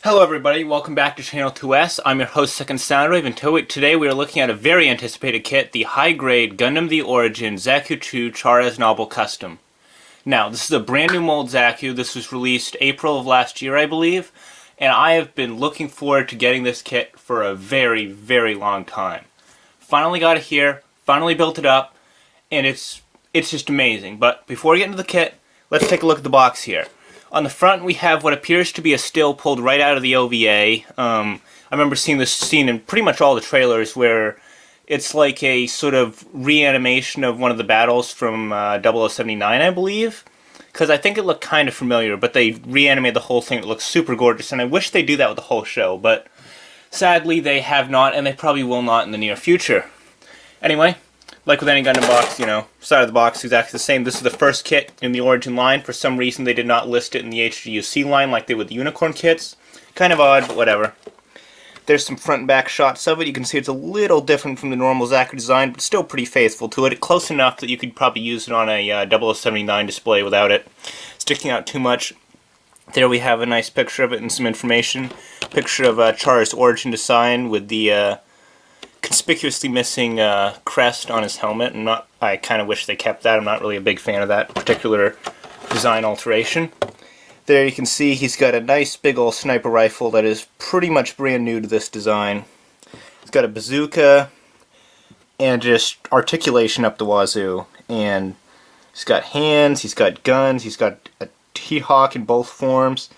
Hello everybody, welcome back to Channel 2S. I'm your host, Second Soundwave, and today we are looking at a very anticipated kit, the high-grade Gundam The Origin Zaku 2 Char as Novel Custom. Now, this is a brand new mold Zaku. This was released April of last year, I believe, and I have been looking forward to getting this kit for a very, very long time. Finally got it here, finally built it up, and it's just amazing. But before we get into the kit, let's take a look at the box here. On the front, we have what appears to be a still pulled right out of the OVA. I remember seeing this scene in pretty much all the trailers where it's like a sort of reanimation of one of the battles from 0079, I believe. Because I think it looked kind of familiar, but they reanimated the whole thing. It looks super gorgeous, and I wish they do that with the whole show. But sadly, they have not, and they probably will not in the near future. Anyway, like with any Gundam box, side of the box is exactly the same. This is the first kit in the Origin line. For some reason, they did not list it in the HGUC line like they would the Unicorn kits. Kind of odd, but whatever. There's some front and back shots of it. You can see it's a little different from the normal Zaku design, but still pretty faithful to it. Close enough that you could probably use it on a 0079 display without it sticking out too much. There we have a nice picture of it and some information. Picture of Char's Origin design with the conspicuously missing crest on his helmet. I kind of wish they kept that. I'm not really a big fan of that particular design alteration. There you can see he's got a nice big old sniper rifle that is pretty much brand new to this design. He's got a bazooka and just articulation up the wazoo. And he's got hands, he's got guns, he's got a T-Hawk in both forms.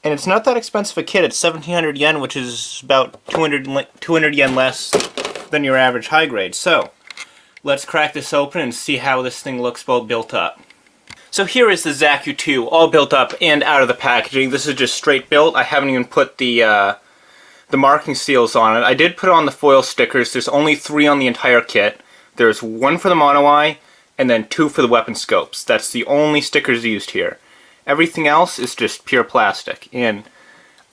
And it's not that expensive a kit. It's 1,700 yen, which is about 200 yen less than your average high grade. So, let's crack this open and see how this thing looks well built up. So here is the Zaku 2, all built up and out of the packaging. This is just straight built. I haven't even put the marking seals on it. I did put on the foil stickers. There's only 3 on the entire kit. There's 1 for the mono eye, and then 2 for the weapon scopes. That's the only stickers used here. Everything else is just pure plastic. And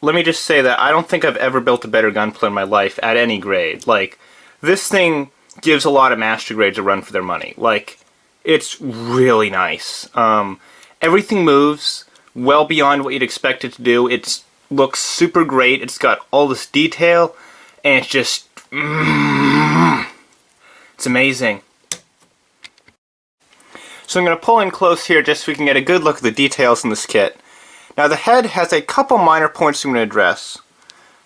let me just say that I don't think I've ever built a better gunpla in my life at any grade. Like, this thing gives a lot of master grades a run for their money. Like, it's really nice. Everything moves well beyond what you'd expect it to do. It looks super great. It's got all this detail, and it's just... it's amazing. So I'm going to pull in close here just so we can get a good look at the details in this kit. Now the head has a couple minor points I'm going to address.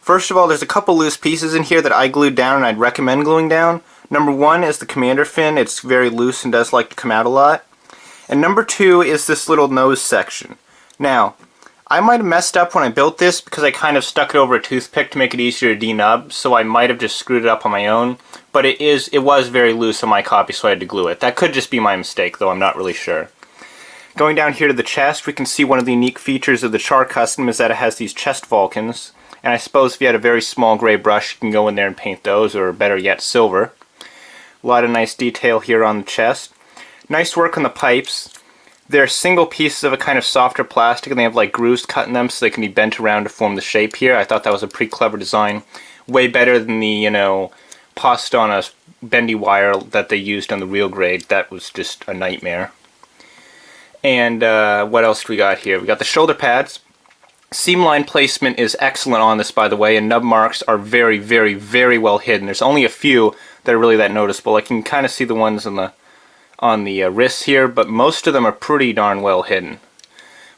First of all, there's a couple loose pieces in here that I glued down and I'd recommend gluing down. Number 1 is the commander fin. It's very loose and does like to come out a lot. And number 2 is this little nose section. Now, I might have messed up when I built this because I kind of stuck it over a toothpick to make it easier to denub, so I might have just screwed it up on my own. But it was very loose on my copy, so I had to glue it. That could just be my mistake, though I'm not really sure. Going down here to the chest, we can see one of the unique features of the Char custom is that it has these chest Vulcans. And I suppose if you had a very small gray brush, you can go in there and paint those, or better yet, silver. A lot of nice detail here on the chest. Nice work on the pipes. They're single pieces of a kind of softer plastic, and they have like grooves cut in them so they can be bent around to form the shape here. I thought that was a pretty clever design. Way better than the, post on a bendy wire that they used on the real grade. That was just a nightmare. And what else do we got here? We got the shoulder pads. Seam line placement is excellent on this, by the way, and nub marks are very, very, very well hidden. There's only a few that are really that noticeable. I can kind of see the ones on the wrists here, but most of them are pretty darn well hidden.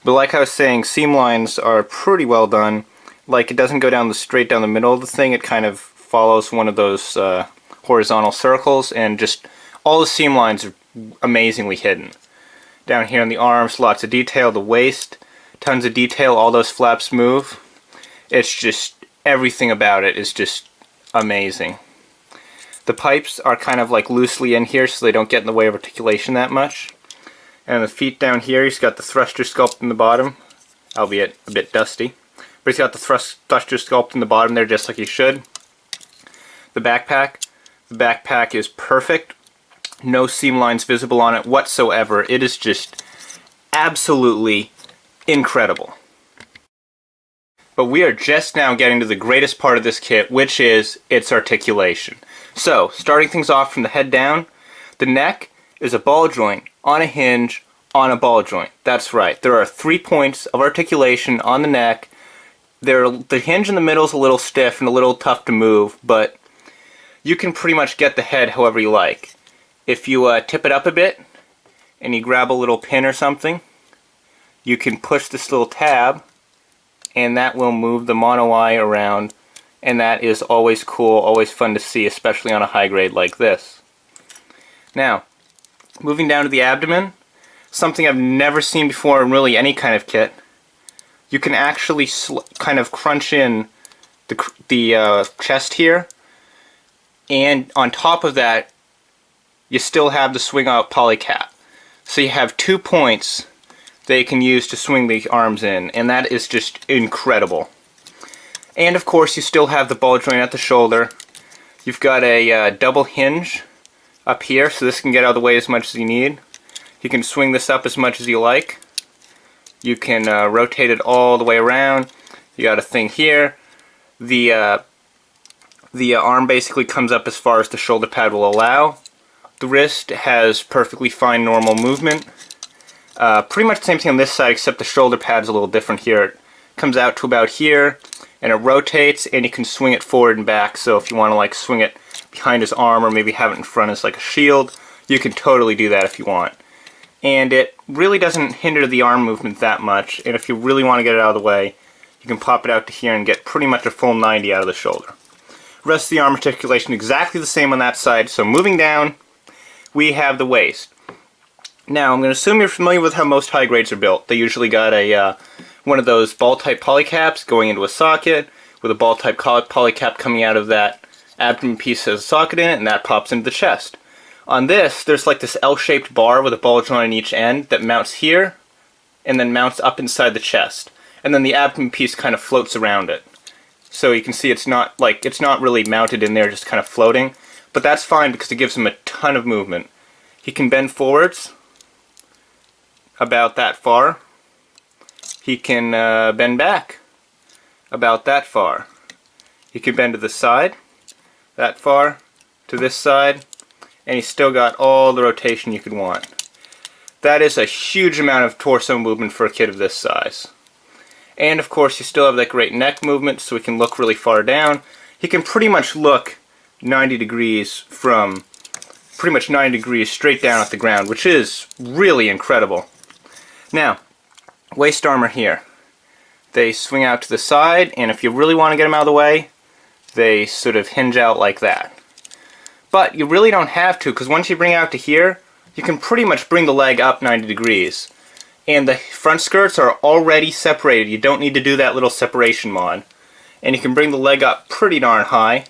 But like I was saying, seam lines are pretty well done. Like, it doesn't go down straight down the middle of the thing. It kind of follows one of those horizontal circles, and just all the seam lines are amazingly hidden. Down here on the arms, lots of detail. The waist, tons of detail. All those flaps move. It's just, everything about it is just amazing. The pipes are kind of like loosely in here so they don't get in the way of articulation that much. And the feet down here, he's got the thruster sculpt in the bottom, albeit a bit dusty. But he's got the thruster sculpt in the bottom there just like he should. The backpack is perfect. No seam lines visible on it whatsoever. It is just absolutely incredible. But we are just now getting to the greatest part of this kit, which is its articulation. So, starting things off from the head down, the neck is a ball joint on a hinge on a ball joint. That's right. There are 3 points of articulation on the neck The hinge in the middle is a little stiff and a little tough to move, but you can pretty much get the head however you like. If you tip it up a bit and you grab a little pin or something, you can push this little tab and that will move the mono eye around, and that is always cool, always fun to see, especially on a high grade like this. Now, moving down to the abdomen, something I've never seen before in really any kind of kit. You can actually kind of crunch in the chest here, and on top of that you still have the swing out poly cap. So you have 2 points that you can use to swing the arms in, and that is just incredible. And of course you still have the ball joint at the shoulder. You've got a double hinge up here, so this can get out of the way as much as you need. You can swing this up as much as you like. You can rotate it all the way around. You got a thing here. The arm basically comes up as far as the shoulder pad will allow. The wrist has perfectly fine normal movement. Pretty much the same thing on this side, except the shoulder pad's a little different here. It comes out to about here, and it rotates, and you can swing it forward and back. So if you want to like swing it behind his arm, or maybe have it in front as like a shield, you can totally do that if you want. And it really doesn't hinder the arm movement that much, and if you really want to get it out of the way, you can pop it out to here and get pretty much a full 90 out of the shoulder. The rest of the arm articulation exactly the same on that side. So moving down, we have the waist. Now I'm going to assume you're familiar with how most high grades are built. They usually got a one of those ball type polycaps going into a socket, with a ball type polycap coming out of that abdomen piece that has a socket in it, and that pops into the chest. On this, there's like this L-shaped bar with a ball joint on each end that mounts here, and then mounts up inside the chest. And then the abdomen piece kind of floats around it. So you can see it's not really mounted in there, just kind of floating. But that's fine because it gives him a ton of movement. He can bend forwards about that far. He can bend back about that far. He can bend to the side, that far, to this side, and he's still got all the rotation you could want. That is a huge amount of torso movement for a kid of this size. And of course you still have that great neck movement, so he can look really far down. He can pretty much look 90 degrees from pretty much 90 degrees straight down at the ground, which is really incredible. Now, waist armor here. They swing out to the side, and if you really want to get them out of the way, they sort of hinge out like that. But you really don't have to, because once you bring it out to here, you can pretty much bring the leg up 90 degrees. And the front skirts are already separated. You don't need to do that little separation mod. And you can bring the leg up pretty darn high.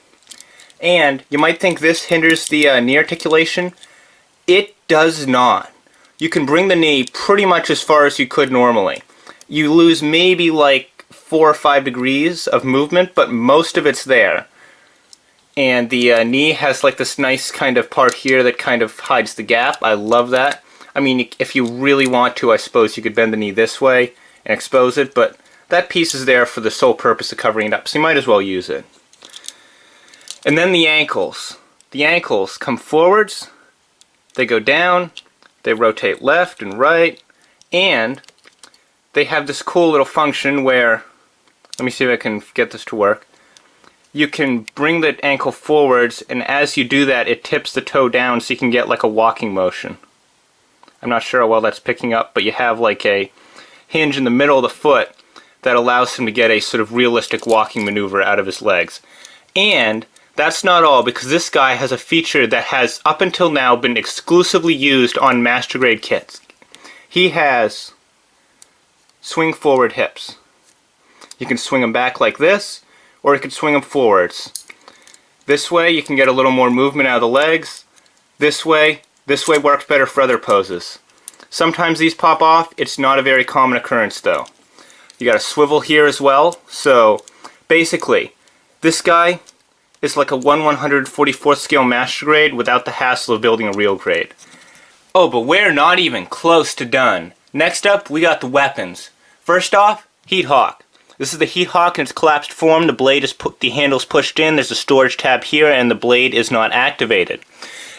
And you might think this hinders the knee articulation. It does not. You can bring the knee pretty much as far as you could normally. You lose maybe like 4 or 5 degrees of movement, but most of it's there. And the knee has like this nice kind of part here that kind of hides the gap. I love that. I mean, if you really want to, I suppose you could bend the knee this way and expose it, but that piece is there for the sole purpose of covering it up, so you might as well use it. And then the ankles. The ankles come forwards, they go down, they rotate left and right, and they have this cool little function where, let me see if I can get this to work. You can bring the ankle forwards, and as you do that, it tips the toe down so you can get like a walking motion. I'm not sure how well that's picking up, but you have like a hinge in the middle of the foot that allows him to get a sort of realistic walking maneuver out of his legs. And that's not all, because this guy has a feature that has up until now been exclusively used on master grade kits. He has swing forward hips. You can swing them back like this, or you can swing them forwards. This way you can get a little more movement out of the legs. This way works better for other poses. Sometimes these pop off. It's not a very common occurrence though. You got a swivel here as well. So basically, this guy is like a 1/144th scale master grade without the hassle of building a real grade. Oh, but we're not even close to done. Next up, we got the weapons. First off, Heat Hawk. This is the Heat Hawk in its collapsed form. The handle's pushed in, there's a storage tab here, and the blade is not activated.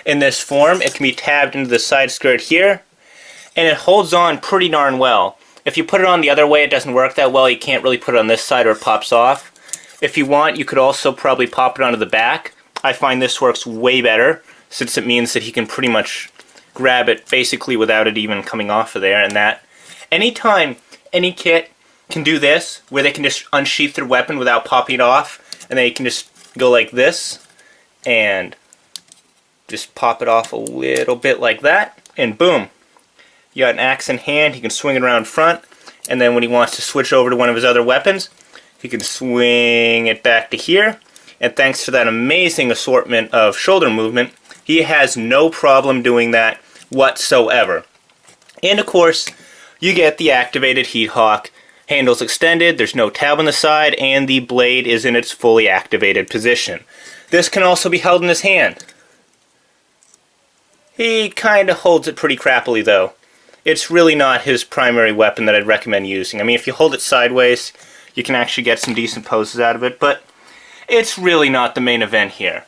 In this form, it can be tabbed into the side skirt here, and it holds on pretty darn well. If you put it on the other way, it doesn't work that well. You can't really put it on this side or it pops off. If you want, you could also probably pop it onto the back. I find this works way better, since it means that he can pretty much grab it basically without it even coming off of there. And that, anytime any kit can do this, where they can just unsheath their weapon without popping it off, and they can just go like this, and just pop it off a little bit like that, and boom. You got an axe in hand, he can swing it around front, and then when he wants to switch over to one of his other weapons, he can swing it back to here, and thanks to that amazing assortment of shoulder movement, he has no problem doing that whatsoever. And of course, you get the activated heat hawk. Handle's extended, there's no tab on the side, and the blade is in its fully activated position. This can also be held in his hand. He kind of holds it pretty crappily though. It's really not his primary weapon that I'd recommend using. I mean, if you hold it sideways, you can actually get some decent poses out of it, but it's really not the main event here.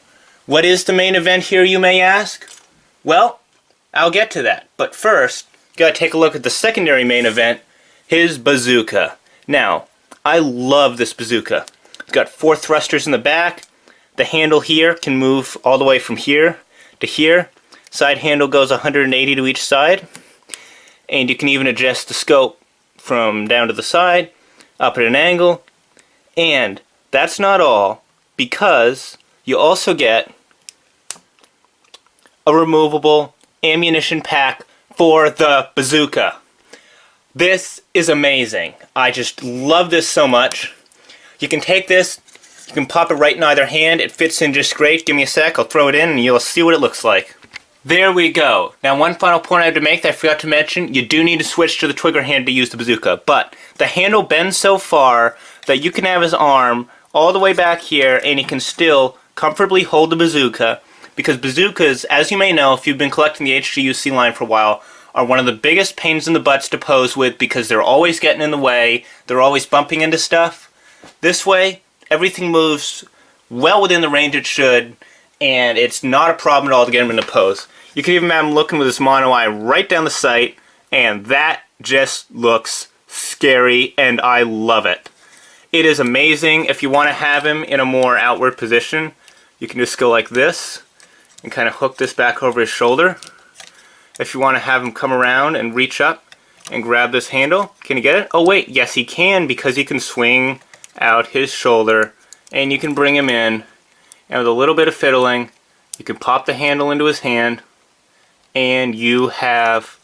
What is the main event here, you may ask? Well, I'll get to that, but first, gotta take a look at the secondary main event, his bazooka. Now, I love this bazooka. It's got 4 thrusters in the back. The handle here can move all the way from here to here. Side handle goes 180 to each side. And you can even adjust the scope from down to the side, up at an angle. And that's not all, because you also get a removable ammunition pack for the bazooka. This is amazing. I just love this so much. You can take this, you can pop it right in either hand. It fits in just great. Give me a sec, I'll throw it in and you'll see what it looks like. There we go. Now one final point I have to make that I forgot to mention, you do need to switch to the trigger hand to use the bazooka, but the handle bends so far that you can have his arm all the way back here and he can still comfortably hold the bazooka, because bazookas, as you may know if you've been collecting the HGUC line for a while, are one of the biggest pains in the butts to pose with because they're always getting in the way, they're always bumping into stuff. This way, everything moves well within the range it should, and it's not a problem at all to get him into pose. You can even have him looking with his mono eye right down the sight, and that just looks scary, and I love it. It is amazing. If you want to have him in a more outward position, you can just go like this, and kind of hook this back over his shoulder. If you want to have him come around and reach up and grab this handle, can you get it? Oh wait, yes he can, because he can swing out his shoulder, and you can bring him in, and with a little bit of fiddling, you can pop the handle into his hand, and you have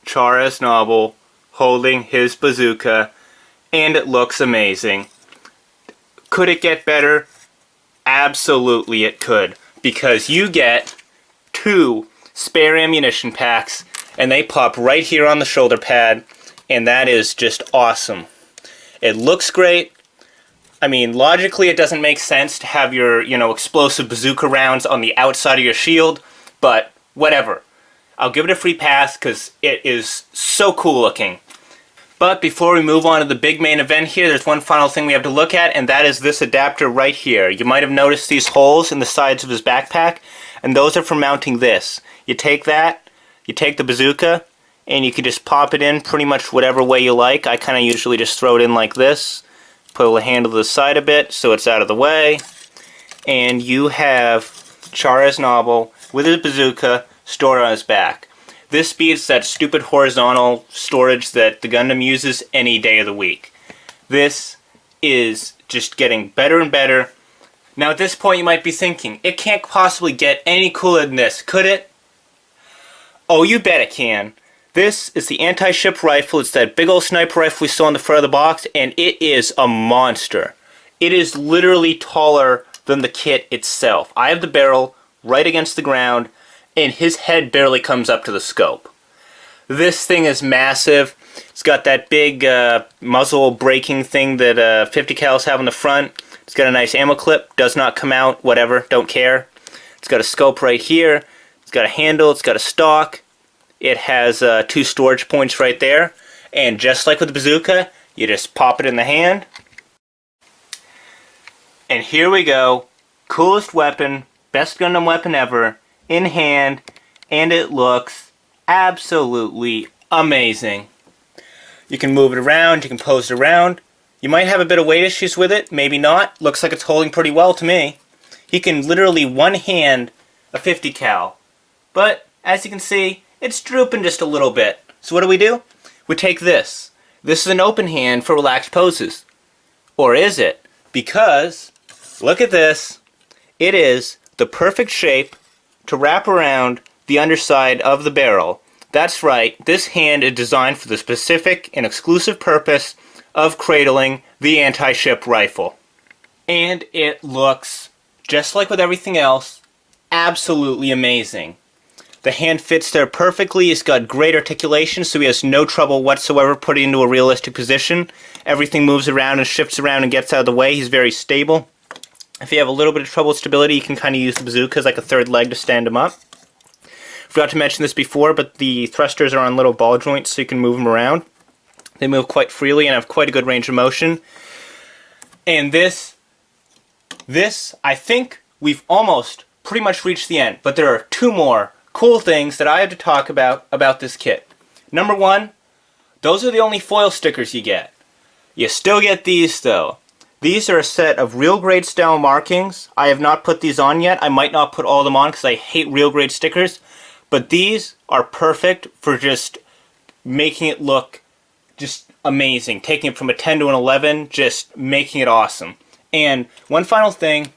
Char Aznavour holding his bazooka, and it looks amazing. Could it get better? Absolutely it could, because you get 2 spare ammunition packs, and they pop right here on the shoulder pad, and that is just awesome. It looks great. I mean, logically it doesn't make sense to have your, explosive bazooka rounds on the outside of your shield, but whatever. I'll give it a free pass because it is so cool looking. But before we move on to the big main event here, there's one final thing we have to look at, and that is this adapter right here. You might have noticed these holes in the sides of his backpack, and those are for mounting this. You take that, you take the bazooka, and you can just pop it in pretty much whatever way you like. I kind of usually just throw it in like this. Put the handle to the side a bit so it's out of the way. And you have Char Aznavour with his bazooka stored on his back. This beats that stupid horizontal storage that the Gundam uses any day of the week. This is just getting better and better. Now at this point you might be thinking, it can't possibly get any cooler than this, could it? Oh, you bet it can. This is the Antiship rifle. It's that big old sniper rifle we saw on the front of the box, and it is a monster. It is literally taller than the kit itself. I have the barrel right against the ground, and his head barely comes up to the scope. This thing is massive. It's got that big muzzle braking thing that 50 cals have on the front. It's got a nice ammo clip. Does not come out. Whatever. Don't care. It's got a scope right here. It's got a handle. It's got a stock. It has 2 storage points right there, and just like with the bazooka, you just pop it in the hand. And here we go, coolest weapon, best Gundam weapon ever, in hand, and it looks absolutely amazing. You can move it around, you can pose it around. You might have a bit of weight issues with it, maybe not. Looks like it's holding pretty well to me. He can literally one-hand a 50 cal. But, as you can see, it's drooping just a little bit. So what do? We take this. This is an open hand for relaxed poses. Or is it? Because, look at this. It is the perfect shape to wrap around the underside of the barrel. That's right, this hand is designed for the specific and exclusive purpose of cradling the Antiship rifle. And it looks, just like with everything else, absolutely amazing. The hand fits there perfectly. It's got great articulation, so he has no trouble whatsoever putting it into a realistic position. Everything moves around and shifts around and gets out of the way. He's very stable. If you have a little bit of trouble with stability, you can kind of use the bazooka as like a third leg to stand him up. Forgot to mention this before, but the thrusters are on little ball joints, so you can move them around. They move quite freely and have quite a good range of motion. And this, I think we've almost pretty much reached the end. But there are two more cool things that I have to talk about this kit. Number one, those are the only foil stickers you get. You still get these though. These are a set of real grade style markings. I have not put these on yet. I might not put all of them on because I hate real grade stickers. But these are perfect for just making it look just amazing. Taking it from a 10 to an 11, just making it awesome. And one final thing,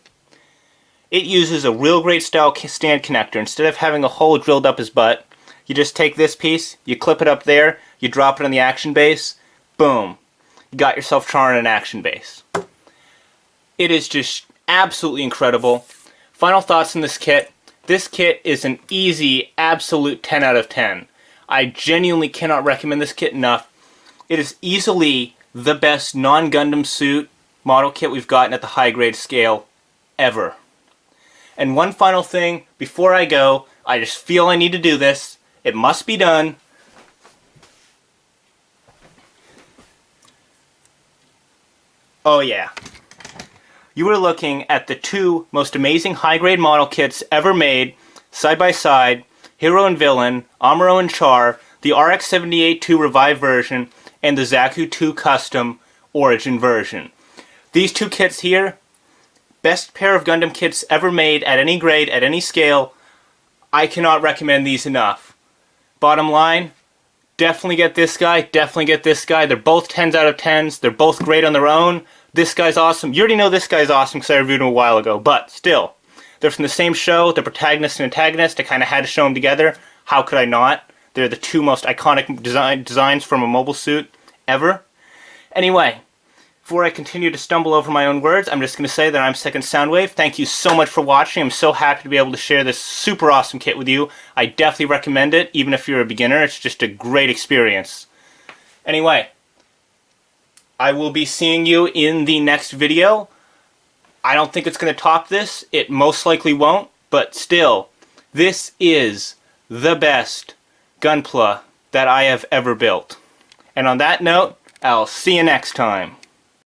it uses a real grade style stand connector. Instead of having a hole drilled up his butt, you just take this piece, you clip it up there, you drop it on the action base, boom. You got yourself Char in an action base. It is just absolutely incredible. Final thoughts on this kit. This kit is an easy, absolute 10 out of 10. I genuinely cannot recommend this kit enough. It is easily the best non-Gundam suit model kit we've gotten at the high grade scale ever. And one final thing, before I go, I just feel I need to do this. It must be done. Oh yeah. You are looking at the two most amazing high grade model kits ever made, side by side, Hero and Villain, Amuro and Char, the RX-78-2 Revive version, and the Zaku 2 Custom Origin version. These two kits here, best pair of Gundam kits ever made at any grade, at any scale. I cannot recommend these enough. Bottom line, definitely get this guy, definitely get this guy. They're both 10s out of 10s. They're both great on their own. This guy's awesome. You already know this guy's awesome because I reviewed him a while ago, but still. They're from the same show, the protagonist and antagonist. I kind of had to show them together. How could I not? They're the two most iconic designs from a mobile suit ever. Anyway, before I continue to stumble over my own words, I'm just going to say that I'm Second Soundwave. Thank you so much for watching. I'm so happy to be able to share this super awesome kit with you. I definitely recommend it, even if you're a beginner. It's just a great experience. Anyway, I will be seeing you in the next video. I don't think it's going to top this. It most likely won't, but still, this is the best Gunpla that I have ever built. And on that note, I'll see you next time.